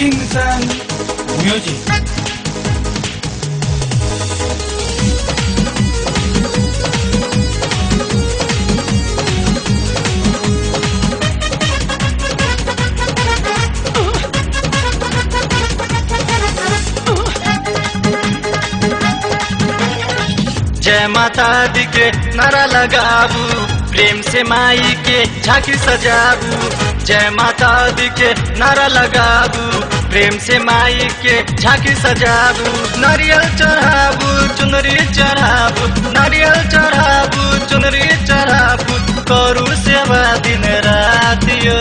Kings and Music. जय माता दी के नारा लगाबू, प्रेम से माई के झांकी सजाबू। जय माता दी के नारा लगाबू, प्रेम से माई के झांकी सजाबू। नारियल चढ़ाबू चुनरी चढ़ाबू, नारियल चढ़ाबू चुनरी चढ़ाबू। करू सेवा दिन रातियो,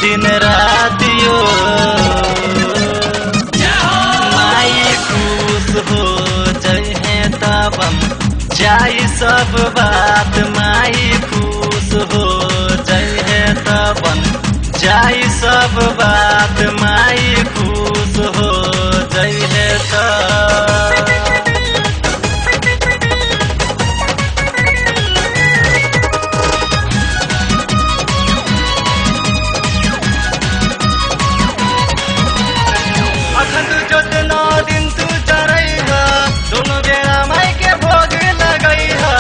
दिन रातियो। माई खुश हो जय तबम जाई सब बात। माई खुश हो जय है तबन जाई सब बात। माई खुश हो जय है तब। अखंड जोत 9 दिन तू चढ़ैहा, दोनों बेरा माई के भोग लगैहा।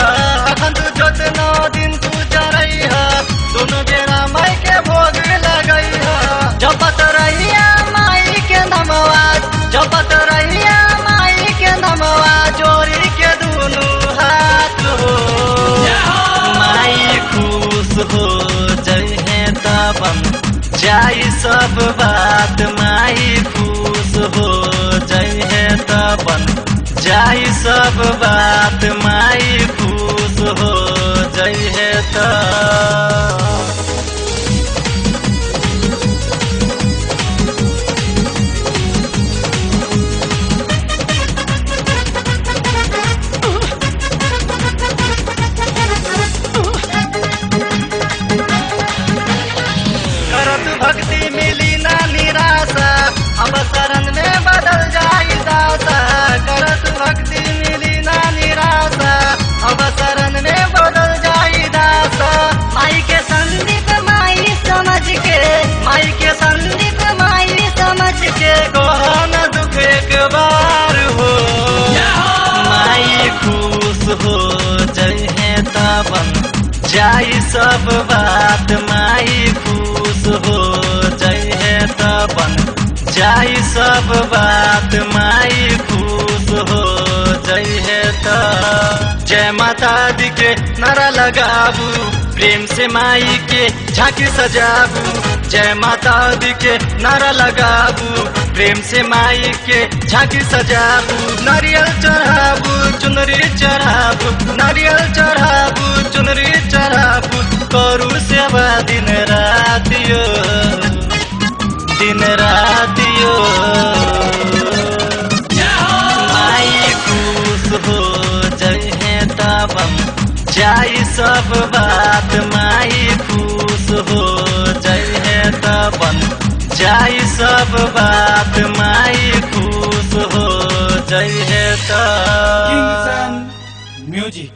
अखंड जोत 9 दिन तू चढ़ैहा, दोनों बेरा माई के भोग लगैहा। जपत रहिया माई के नमवा, जपत रहिया माई के नमवा। जोड़ी के दोनों हाथ हो माई खुश हो जय है तबम जाई सब बात। माई खुश हो जय है तबन जाई सब बात। माई खुश हो जय है तब। करत भक्ति मिली ना निराशा, अब शरण में बदल जाई दासा। करत भक्ति मिली ना निराशा, अब शरण में बदल जाई दासा। माई के संदीप माई समझ के, माई के संदीप माई समझ के। कोहन दुख एक बार हो माई खुश हो जय है तबन जाई सब बात। माई खुश हो जय है तबन जाई सब बात। माई खुश हो जय है तब। जय माता दी के नारा लगाबू, प्रेम से माई के झांकी सजाबू। जय माता दी के नारा लगाबू, प्रेम से माई के झांकी सजाबू। नारियल चढ़ाबू चुनरी चढ़ाबू, नारियल चढ़ाबू चुनरी चढ़ाबू। करू सेवा दिन रातियो, दिन रातियो। माई खुश हो जय है तबम जाई सब बात। माई खुश हो जय है तबन जाई सब बात। माई खुश हो जय है तब। Kings and Music.